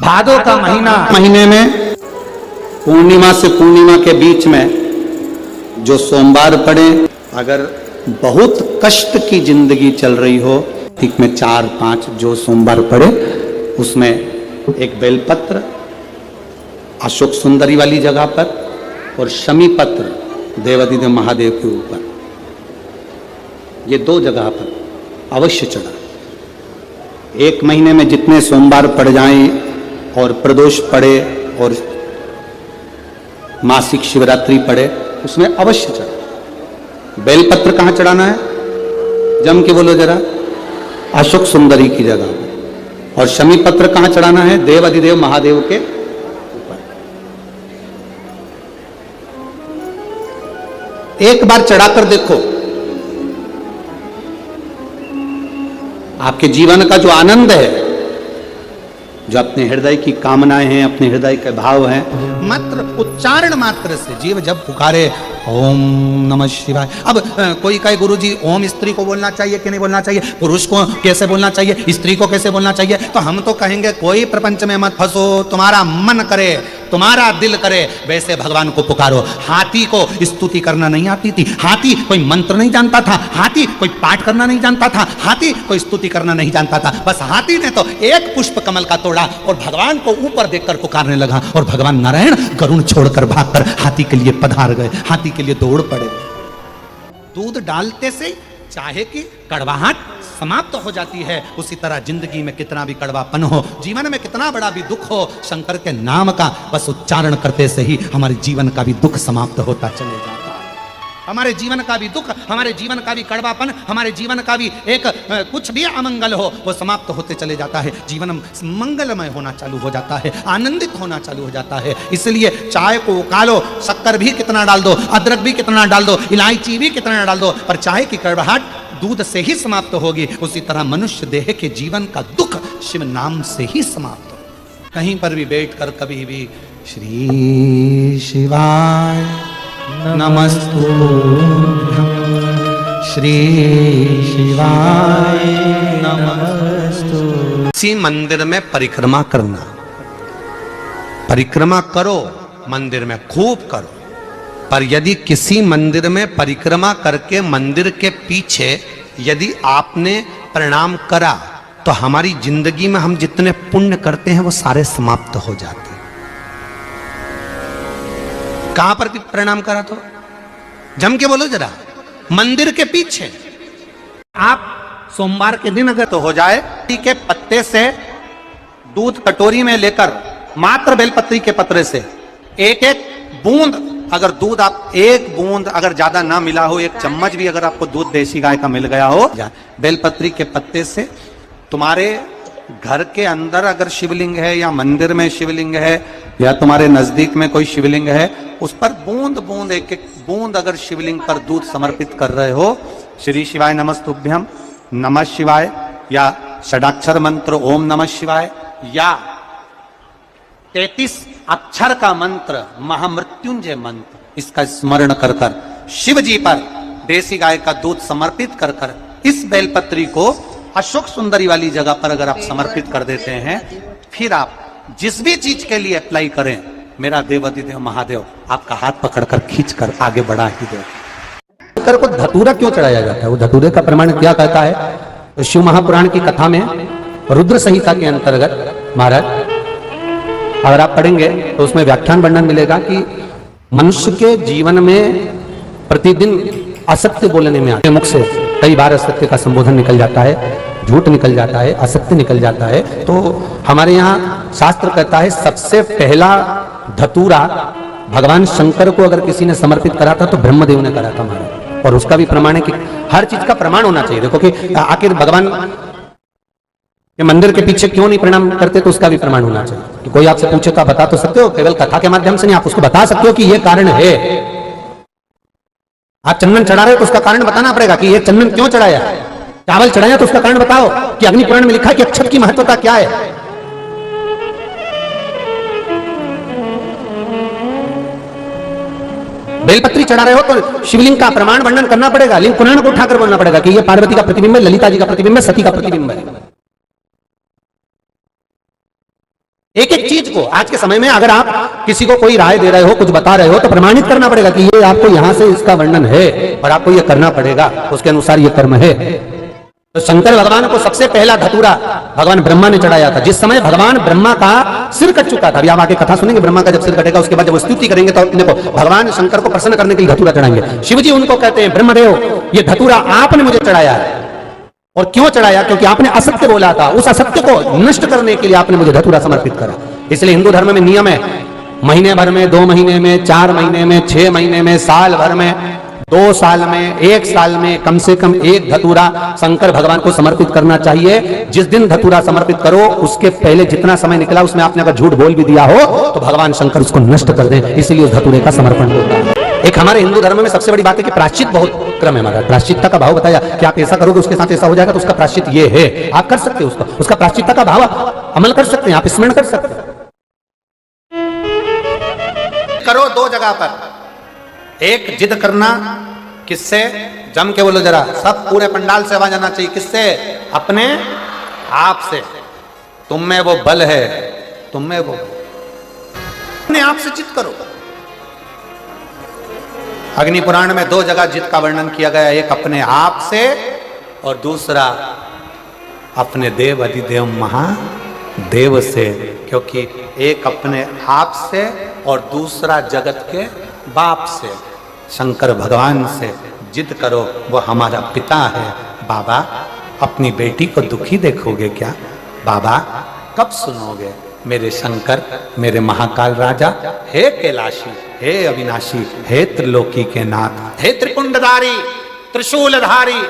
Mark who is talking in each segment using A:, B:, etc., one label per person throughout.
A: भादो का
B: महीने में पूर्णिमा से पूर्णिमा के बीच में जो सोमवार पड़े, अगर बहुत कष्ट की जिंदगी चल रही हो, ठीक में 4-5 जो सोमवार पड़े, उसमें एक बेलपत्र अशोक सुंदरी वाली जगह पर और शमी पत्र देवाधिदेव महादेव के ऊपर, ये 2 जगह पर अवश्य चढ़ा। एक महीने में जितने सोमवार पड़ जाएं और प्रदोष पड़े और मासिक शिवरात्रि पड़े, उसमें अवश्य चढ़ा। बेलपत्र कहां चढ़ाना है? जम के बोलो जरा। अशोक सुंदरी की जगह पर। और शमी पत्र कहां चढ़ाना है? देवाधिदेव महादेव के ऊपर। एक बार चढ़ाकर देखो, आपके जीवन का जो आनंद है, जो अपने हृदय की कामनाएं हैं, अपने हृदय के भाव हैं, मात्र उच्चारण मात्र से जीव जब पुकारे ओम नमः शिवाय। अब कोई कहे गुरुजी ओम स्त्री को बोलना चाहिए कि नहीं बोलना चाहिए, पुरुष को कैसे बोलना चाहिए, स्त्री को कैसे बोलना चाहिए, तो हम तो कहेंगे कोई प्रपंच में मत फंसो, तुम्हारा मन करे, तुम्हारा दिल करे वैसे भगवान को पुकारो। हाथी को स्तुति करना नहीं आती थी, हाथी कोई मंत्र नहीं जानता था, हाथी कोई पाठ करना नहीं जानता था, हाथी कोई स्तुति करना नहीं जानता था। बस हाथी ने तो एक पुष्प कमल का तोड़ा और भगवान को ऊपर देखकर पुकारने लगा, और भगवान नारायण गरुण छोड़कर भागकर हाथी के लिए पधार गए, हाथी के लिए दौड़ पड़े। दूध डालते से चाहे कि कड़वाहट समाप्त हो जाती है, उसी तरह जिंदगी में कितना भी कड़वापन हो, जीवन में कितना बड़ा भी दुख हो, शंकर के नाम का बस उच्चारण करते से ही हमारे जीवन का भी दुख समाप्त होता चले जाता है। हमारे जीवन का भी दुख, हमारे जीवन का भी कड़वापन, हमारे जीवन का भी एक कुछ भी अमंगल हो, वो समाप्त होते चले जाता है। जीवन मंगलमय होना चालू हो जाता है, आनंदित होना चालू हो जाता है। इसलिए चाय को उकालो, शक्कर भी कितना डाल दो, अदरक भी कितना डाल दो, इलायची भी कितना डाल दो, पर चाय की कड़वाहट दूध से ही समाप्त होगी। उसी तरह मनुष्य देह के जीवन का दुख शिव नाम से ही समाप्त हो। कहीं पर भी बैठकर कभी भी श्री शिवाय नमस्तुभ्यं, श्री शिवाय नमस्तुभ्यं। इसी मंदिर में परिक्रमा करना, परिक्रमा करो, मंदिर में खूब करो, पर यदि किसी मंदिर में परिक्रमा करके मंदिर के पीछे यदि आपने प्रणाम करा, तो हमारी जिंदगी में हम जितने पुण्य करते हैं वो सारे समाप्त हो जाते हैं। कहां पर भी प्रणाम करा? तो जम के बोलो जरा। मंदिर के पीछे। आप सोमवार के दिन अगर तो हो जाए, के पत्ते से दूध कटोरी में लेकर, मात्र बेलपत्री के पत्रे से एक एक बूंद, अगर दूध आप एक बूंद अगर ज्यादा ना मिला हो, 1 चम्मच भी अगर आपको दूध देसी गाय का मिल गया हो, बेलपत्री के पत्ते से तुम्हारे घर के अंदर अगर शिवलिंग है या मंदिर में शिवलिंग है या तुम्हारे नजदीक में कोई शिवलिंग है, उस पर बूंद बूंद एक एक बूंद अगर शिवलिंग पर दूध समर्पित कर रहे हो, श्री शिवाय नमस्तुभ्यम, नमः शिवाय, या षडाक्षर मंत्र ओम नमः शिवाय, या 33 अक्षर का मंत्र महामृत्युंजय मंत्र, इसका स्मरण कर कर शिव जी पर देसी गाय का दूध समर्पित कर कर इस बेलपत्री को अशोक सुंदरी वाली जगह पर अगर आप समर्पित कर देते हैं, फिर आप जिस भी चीज के लिए अप्लाई करें, मेरा देवाधिदेव महादेव आपका हाथ पकड़कर खींचकर आगे बढ़ा ही दे। शंकर को धतूरा क्यों चढ़ाया जाता है? वो धतूरे का प्रमाण क्या कहता है? तो शिव महापुराण की कथा में रुद्र संहिता के अंतर्गत महाराज अगर आप पढ़ेंगे तो उसमें व्याख्यान वर्णन मिलेगा कि मनुष्य के जीवन में प्रतिदिन असत्य बोलने में आते मुख से कई बार असत्य का संबोधन निकल जाता है, झूठ निकल जाता है, असत्य निकल जाता है। तो हमारे यहाँ शास्त्र कहता है सबसे पहला धतूरा भगवान शंकर को अगर किसी ने समर्पित करा था तो ब्रह्मदेव ने करा था महाराज, और उसका भी प्रमाण है कि हर चीज का प्रमाण होना चाहिए। देखो कि आखिर भगवान के मंदिर के पीछे क्यों नहीं प्रणाम करते, तो उसका भी प्रमाण होना चाहिए। कि कोई आपसे पूछे तो आप बता तो सकते हो, केवल कथा के माध्यम से नहीं, आप उसको बता सकते हो कि ये कारण है। आप चंदन चढ़ा रहे हो तो उसका कारण बताना पड़ेगा कि ये चंदन क्यों चढ़ाया, चावल चढ़ाया तो उसका कारण बताओ कि अग्नि पुराण में लिखा है कि अक्षत की महत्वता क्या है। बेलपत्री चढ़ा रहे हो तो शिवलिंग का प्रमाण वर्णन करना पड़ेगा, लिंग पुराण को उठाकर बोलना पड़ेगा कि ये पार्वती का प्रतिबिंब है, ललिता जी का प्रतिबिंब है, सती का प्रतिबिंब है। एक एक चीज को आज के समय में अगर आप किसी को कोई राय दे रहे हो, कुछ बता रहे हो, तो प्रमाणित करना पड़ेगा कि ये आपको यहां से इसका वर्णन है और आपको ये करना पड़ेगा, उसके अनुसार ये कर्म है। तो शंकर भगवान को सबसे पहला धतूरा भगवान ब्रह्मा ने चढ़ाया था। जिस समय भगवान ब्रह्मा का सिर कट चुका था, अभी आप आगे कथा सुनेंगे, ब्रह्मा का जब सिर कटेगा उसके बाद जब स्तुति करेंगे तो अपने को भगवान शंकर को प्रसन्न करने के लिए धतूरा चढ़ाएंगे। शिव जी उनको कहते हैं, ब्रह्मदेव ये धतूरा आपने मुझे चढ़ाया है। और क्यों चढ़ाया? क्योंकि आपने असत्य बोला था, उस असत्य को नष्ट करने के लिए आपने मुझे धतूरा समर्पित करा। इसलिए हिंदू धर्म में नियम है, महीने भर में, 2 महीने में, 4 महीने में, 6 महीने में, साल भर में, 2 साल में, 1 साल में कम से कम 1 धतूरा शंकर भगवान को समर्पित करना चाहिए। जिस दिन धतूरा समर्पित करो उसके पहले जितना समय निकला उसमें आपने अगर झूठ बोल भी दिया हो तो भगवान शंकर उसको नष्ट कर दे, इसलिए उस धतूरे का समर्पण होता है। एक हमारे हिंदू धर्म में सबसे बड़ी बात है कि प्रायश्चित बहुत क्रम है हमारा। प्रायश्चित्ता का भाव बताया कि आप ऐसा करोगे उसके साथ ऐसा हो जाएगा, तो उसका प्रायश्चित ये है, आप कर सकते हो उसका प्रायश्चित्ता का भाव अमल कर सकते हैं, आप स्मरण कर सकते हैं। करो 2 जगह पर, एक जिद करना, किससे? जम के बोलो जरा, सब पूरे पंडाल से आवाज आना चाहिए, किससे? अपने आप से। तुम में वो बल है, तुम में वो, अपने आप से जिद करो। अग्नि पुराण में 2 जगह जिद का वर्णन किया गया, एक अपने आप से और दूसरा अपने देव अधिदेव महादेव से। क्योंकि एक अपने आप से और दूसरा जगत के बाप से, शंकर भगवान से जिद करो, वो हमारा पिता है। बाबा अपनी बेटी को दुखी देखोगे क्या? बाबा कब सुनोगे? मेरे शंकर, मेरे महाकाल राजा, हे कैलाशी, हे अविनाशी, हे त्रिलोकी के नाथ, हे त्रिपुंडधारी, त्रिशूलधारी,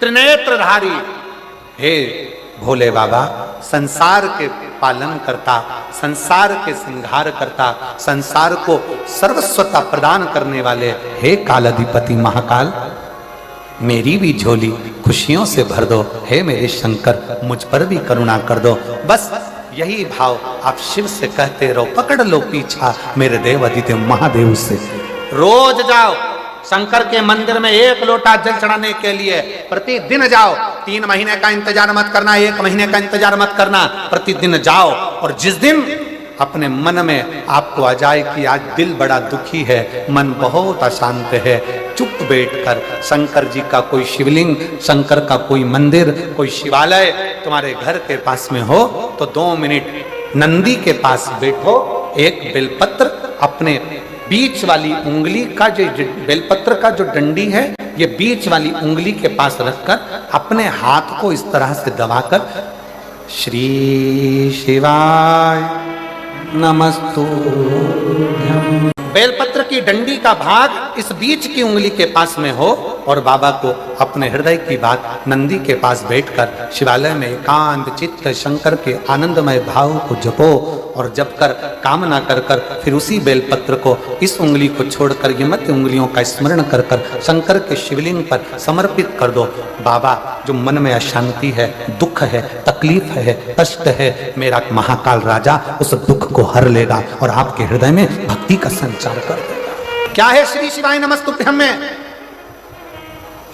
B: त्रिनेत्रधारी, हे भोले बाबा, संसार के पालन करता, संसार के संहार करता, संसार को सर्वस्वता प्रदान करने वाले, हे कालाधिपति महाकाल, मेरी भी झोली खुशियों से भर दो। हे मेरे शंकर, मुझ पर भी करुणा कर दो। बस यही भाव आप शिव से कहते रहो, पकड़ लो पीछा मेरे देव अधिदेव महादेव से। रोज जाओ शंकर के मंदिर में 1 लोटा जल चढ़ाने के लिए, प्रतिदिन जाओ। 3 महीने का इंतजार मत करना, 1 महीने का इंतजार मत करना, प्रतिदिन जाओ। और जिस दिन अपने मन में आपको आ जाए कि आज दिल बड़ा दुखी है, मन बहुत अशांत है, चुप बैठकर शंकर जी का कोई शिवलिंग, शंकर का कोई मंदिर, कोई शिवालय तुम्हारे घर के पास में हो तो 2 मिनट नंदी के पास बैठो, एक बेलपत्र अपने बीच वाली उंगली का, जो बेलपत्र का जो डंडी है, ये बीच वाली उंगली के पास रखकर अपने हाथ को इस तरह से दबाकर श्री शिवाय नमस्तुभ्यं, बेलपत्र की डंडी का भाग इस बीच की उंगली के पास में हो और बाबा को अपने हृदय की बात नंदी के पास बैठकर शिवालय में एकांत चित्त शंकर के आनंदमय भाव को जपो। और जप कर कामना कर कर फिर उसी बेलपत्र को इस उंगली को छोड़कर ये मध्य उंगलियों का स्मरण कर कर शंकर के शिवलिंग पर समर्पित कर दो। बाबा, जो मन में अशांति है, दुख है, तकलीफ है, कष्ट है, मेरा महाकाल राजा उस दुख को हर लेगा और आपके हृदय में भक्ति का संचार कर देगा। क्या है श्री शिवाय नमस्तुभ्यं में?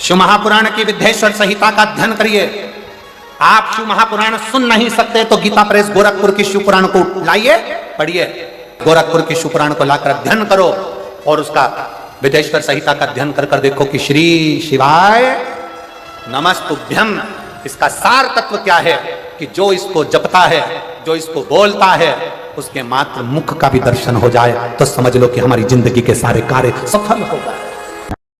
B: शिव महापुराण की विद्येश्वर संहिता का अध्ययन करिए। आप शिव महापुराण सुन नहीं सकते तो गीता प्रेस गोरखपुर की शिव पुराण को लाइए, पढ़िए। गोरखपुर की शिव पुराण को लाकर अध्ययन करो और उसका विद्येश्वर संहिता का अध्ययन कर कर देखो कि श्री शिवाय नमस्तुभ्यं इसका सार तत्व क्या है कि जो इसको जपता है, जो इसको बोलता है, उसके मात्र मुख का भी दर्शन हो जाए तो समझ लो कि हमारी जिंदगी के सारे कार्य सफल हो गए।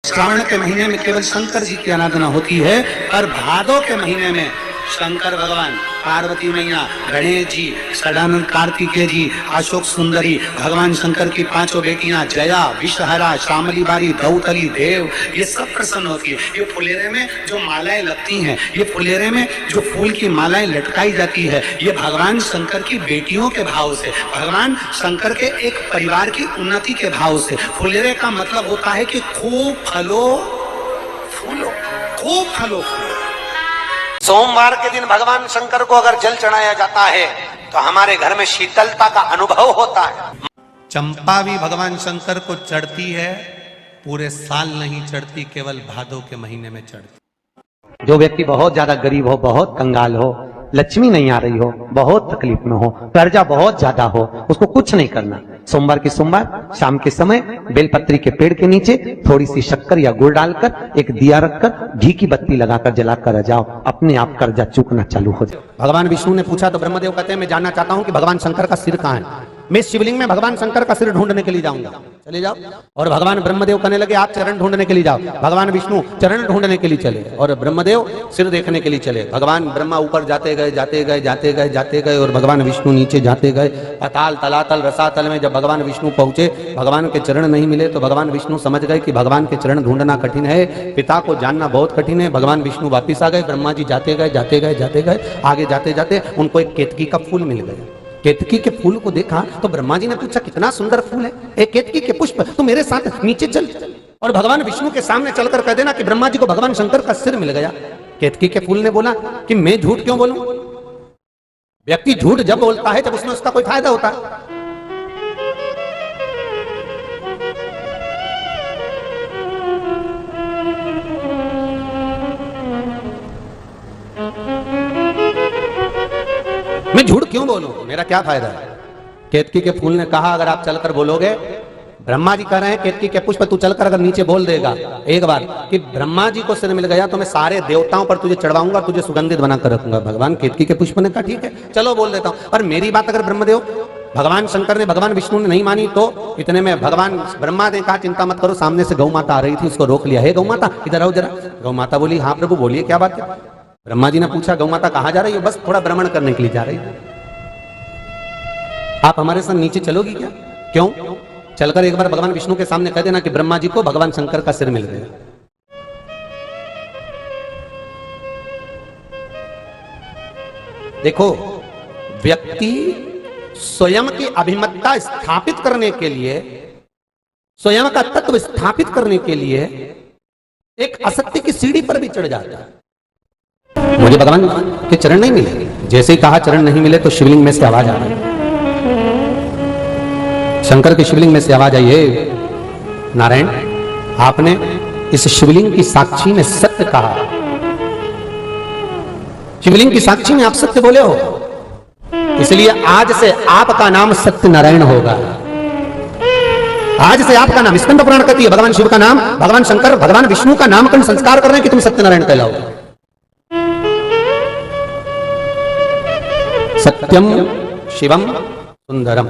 B: श्रावण के महीने में केवल शंकर जी की आराधना होती है और भादों के महीने में शंकर भगवान, पार्वती मैया, गणेश जी, सदानंद कार्तिकेय जी, अशोक सुंदरी, भगवान शंकर की 5 बेटियां जया, विषहरा, श्यामली बारी, दौतली, देव, ये सब प्रसन्न होती है। ये फुलेरे में जो मालाएं लगती हैं, ये फुलेरे में जो फूल की मालाएं लटकाई जाती है, ये भगवान शंकर की बेटियों के भाव से, भगवान शंकर के एक परिवार की उन्नति के भाव से। फुलेरे का मतलब होता है कि खूब फलो फूलो, खूब फलो फूलो। सोमवार के दिन भगवान शंकर को अगर जल चढ़ाया जाता है तो हमारे घर में शीतलता का अनुभव होता है। चंपा भी भगवान शंकर को चढ़ती है, पूरे साल नहीं चढ़ती, केवल भादों के महीने में चढ़ती। जो व्यक्ति बहुत ज्यादा गरीब हो, बहुत कंगाल हो,
A: लक्ष्मी नहीं आ रही हो, बहुत तकलीफ में हो, कर्जा बहुत ज्यादा हो, उसको कुछ नहीं करना। सोमवार की सोमवार शाम के समय बेलपत्री के पेड़ के नीचे थोड़ी सी शक्कर या गुड़ डालकर एक दिया रखकर घी की बत्ती लगाकर जलाकर जाओ, अपने आप कर्जा चूकना चालू हो जाए।
B: भगवान विष्णु ने पूछा तो ब्रह्मदेव कहते हैं मैं जानना चाहता हूं कि भगवान शंकर का सिर कहां है। मैं शिवलिंग में भगवान शंकर का सिर ढूंढने के लिए जाऊंगा। चले जाओ। और भगवान ब्रह्मदेव कहने लगे आप चरण ढूंढने के लिए जाओ। भगवान विष्णु चरण ढूंढने के लिए चले और ब्रह्मदेव सिर देखने के लिए चले। भगवान ब्रह्मा ऊपर जाते गए जाते गए जाते गए जाते गए और भगवान विष्णु नीचे जाते गए। अताल तलातल रसातल में जब भगवान विष्णु पहुंचे, भगवान के चरण नहीं मिले तो भगवान विष्णु समझ गए कि भगवान के चरण ढूंढना कठिन है, पिता को जानना बहुत कठिन है। भगवान विष्णु वापिस आ गए। ब्रह्मा जी जाते गए जाते गए जाते गए, आगे जाते जाते उनको एक केतकी का फूल मिल गया। केतकी के फूल को देखा तो ब्रह्मा जी ने पूछा कितना सुंदर फूल है, एक केतकी के पुष्प, तू मेरे साथ नीचे चल और भगवान विष्णु के सामने चलकर कह देना कि ब्रह्मा जी को भगवान शंकर का सिर मिल गया। केतकी के फूल ने बोला कि मैं झूठ क्यों बोलूं? व्यक्ति झूठ जब बोलता है जब उसमें उसका कोई फायदा होता है। मैं झूठ क्यों बोलूं, मेरा क्या फायदा है? केतकी के फूल ने कहा अगर आप चलकर बोलोगे, ब्रह्मा जी कह रहे हैं केतकी के पुष्प तू चलकर अगर नीचे बोल देगा एक बार कि ब्रह्मा जी को सिर मिल गया तो मैं सारे देवताओं पर तुझे चढ़वाऊंगा, तुझे सुगंधित बनाकर रखूंगा। भगवान केतकी के पुष्प ने कहा ठीक है चलो बोल देता हूं। और मेरी बात अगर ब्रह्मदेव भगवान शंकर ने भगवान विष्णु ने नहीं मानी तो इतने में भगवान ब्रह्मा ने कहा चिंता मत करो, सामने से गौ माता आ रही थी, उसको रोक लिया। हे गौ माता इधर आओ जरा। गौ माता बोली हाँ प्रभु बोलिए क्या बात है। ब्रह्मा जी ने पूछा गौ माता कहां जा रही हो? बस थोड़ा भ्रमण करने के लिए जा रही है। आप हमारे साथ नीचे चलोगी क्या? क्यों? चलकर एक बार भगवान विष्णु के सामने कह देना कि ब्रह्मा जी को भगवान शंकर का सिर मिल गया। देखो व्यक्ति स्वयं की अभिमतता स्थापित करने के लिए, स्वयं का तत्व स्थापित करने के लिए एक असत्य की सीढ़ी पर भी चढ़ जाता है। मुझे भगवान के चरण नहीं मिले, जैसे ही कहा चरण नहीं मिले तो शिवलिंग में से आवाज आ गई। शंकर के शिवलिंग में से आवाज आई है नारायण आपने इस शिवलिंग की साक्षी में सत्य कहा, शिवलिंग की साक्षी में आप सत्य बोले हो, इसलिए आज से आपका नाम सत्य नारायण होगा। आज से आपका नाम, स्कंद पुराण कहती है भगवान शिव का नाम, भगवान शंकर भगवान विष्णु का नामकरण संस्कार कर रहे हैं कि तुम सत्यनारायण कहलाओ। सत्यम शिवम सुंदरम।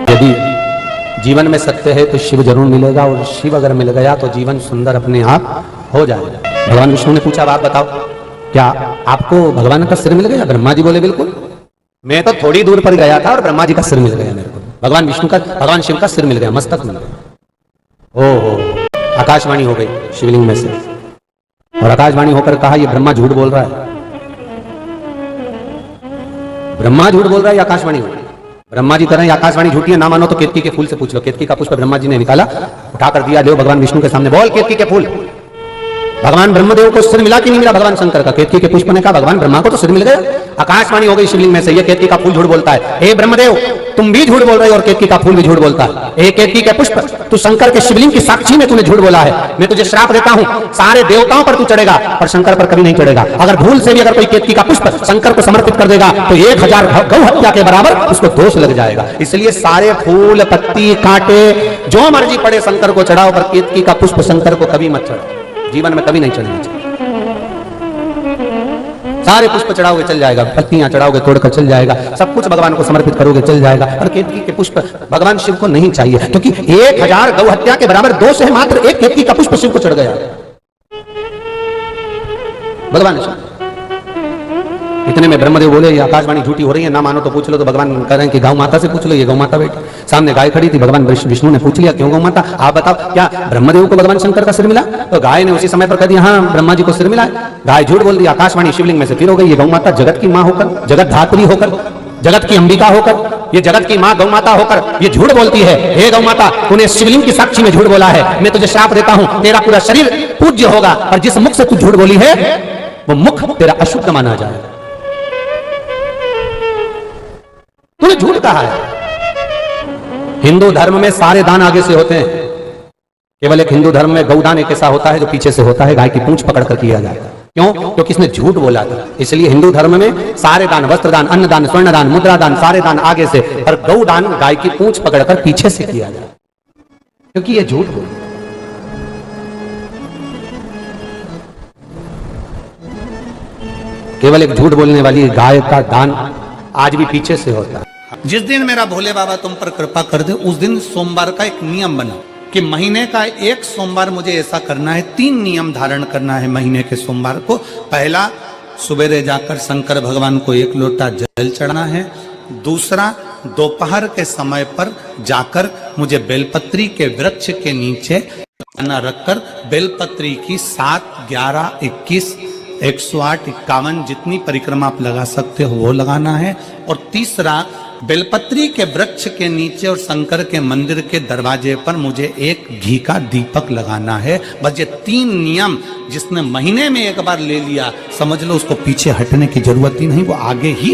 B: यदि जीवन में सत्य है तो शिव जरूर मिलेगा और शिव अगर मिल गया तो जीवन सुंदर अपने आप हो जाएगा। भगवान विष्णु ने पूछा आप बताओ क्या आपको भगवान का सिर मिल गया? ब्रह्मा जी बोले बिल्कुल, मैं तो थोड़ी दूर पर गया था और ब्रह्मा जी का सिर मिल गया मेरे को। भगवान विष्णु का, भगवान शिव का सिर मिल गया, मस्तक मिल गया। ओहो, आकाशवाणी हो गई शिवलिंग में से और आकाशवाणी होकर कहा ये ब्रह्मा झूठ बोल रहा है। ब्रह्मा झूठ बोल रहा है, आकाशवाणी हो गई। ब्रह्मा जी कह रहे हैं आकाशवाणी झूठी है, ना मानो तो केतकी के फूल से पूछ लो। केतकी का पुष्प ब्रह्मा जी ने निकाला, उठाकर दिया, देव भगवान विष्णु के सामने, बोल केतकी के फूल। भगवान ब्रह्मदेव को सिर मिला कि नहीं मिला भगवान शंकर का? केतकी के पुष्प ने कहा भगवान ब्रह्मा को तो सिर मिल गया। आकाशवाणी हो गई शिवलिंग में से, ये केतकी का फूल झूठ बोलता है। हे ब्रह्मदेव तुम भी झूठ बोल रहे हो और केतकी का फूल भी झूठ बोलता है। हे केतकी के पुष्प तू शंकर के शिवलिंग की साक्षी में तूने झूठ बोला है। मैं तुझे श्राप देता हूं, सारे देवताओं पर तू चढ़ेगा पर शंकर पर कभी नहीं चढ़ेगा। अगर भूल से भी अगर कोई केतकी का पुष्प शंकर को समर्पित कर देगा तो 1000 गौ हत्या के बराबर उसको दोष लग जाएगा। इसलिए सारे फूल पत्ती कांटे जो मर्जी पड़े शंकर को चढ़ाओ पर केतकी का पुष्प शंकर को कभी मत चढ़ाओ, जीवन में कभी नहीं चढ़ना चाहिए। सारे पुष्प चढ़ाओगे चल जाएगा, पत्तियां चढ़ाओगे तोड़कर चल जाएगा, सब कुछ भगवान को समर्पित करोगे चल जाएगा। और केतकी के पुष्प भगवान शिव को नहीं चाहिए क्योंकि 1000 गौ हत्या के बराबर दोष है, मात्र एक केतकी का पुष्प शिव को चढ़ गया भगवान शिव। इतने में ब्रह्मदेव बोले ये आकाशवाणी झूठी हो रही है, ना मानो तो पूछ लो। तो भगवान कह रहे हैं कि गौ माता से पूछ लो। ये गौ माता बैठी सामने, गाय खड़ी थी। भगवान विष्णु ने पूछ लिया क्यों गौ माता आप बताओ क्या ब्रह्मदेव को भगवान शंकर का सिर मिला? तो गाय ने उसी समय पर कह दिया हाँ ब्रह्मा जी को सिर मिला। गाय झूठ बोल दी, आकाशवाणी शिवलिंग में से फिर हो गई। ये गौ माता जगत की माँ होकर, जगत धात्री होकर, जगत की अंबिका होकर, ये जगत की माँ गौ माता होकर ये झूठ बोलती है। हे गौ माता तूने शिवलिंग की साक्षी में झूठ बोला है, मैं तुझे श्राप देता हूं, तेरा पूरा शरीर पूज्य होगा और जिस मुख से तू झूठ बोली है वो मुख तेरा अशुद्ध माना जाएगा। तूने झूठ कहा है। हिंदू धर्म में सारे दान आगे से होते हैं, केवल एक हिंदू धर्म में गौदान एक ऐसा होता है जो पीछे से होता है, गाय की पूंछ पकड़ कर किया जाता है। क्यों? क्योंकि इसने झूठ बोला था। इसलिए हिंदू धर्म में सारे दान, वस्त्र दान, अन्न दान, स्वर्ण दान, मुद्रा दान, सारे दान आगे से, और गौ दान गाय की पूंछ पकड़कर पीछे से किया जाए, क्योंकि ये झूठ बोला। केवल एक झूठ बोलने वाली गाय का दान आज भी पीछे से होता है। जिस दिन मेरा भोले बाबा तुम पर कृपा कर दे, उस दिन सोमवार का एक नियम बना कि महीने का एक सोमवार मुझे ऐसा करना है, 3 नियम धारण करना है महीने के सोमवार को। पहला, सुबेरे जाकर शंकर भगवान को 1 लोटा जल चढ़ाना है। दूसरा, दोपहर के समय पर जाकर मुझे बेलपत्री के वृक्ष के नीचे खाना रखकर बेलपत्री की 7, 11, 21, 108, 51 जितनी परिक्रमा आप लगा सकते हो वो लगाना है। और तीसरा, बेलपत्री के वृक्ष के नीचे और शंकर के मंदिर के दरवाजे पर मुझे एक घी का दीपक लगाना है। बस ये 3 नियम जिसने महीने में एक बार ले लिया, समझ लो उसको पीछे हटने की जरूरत ही नहीं, वो आगे ही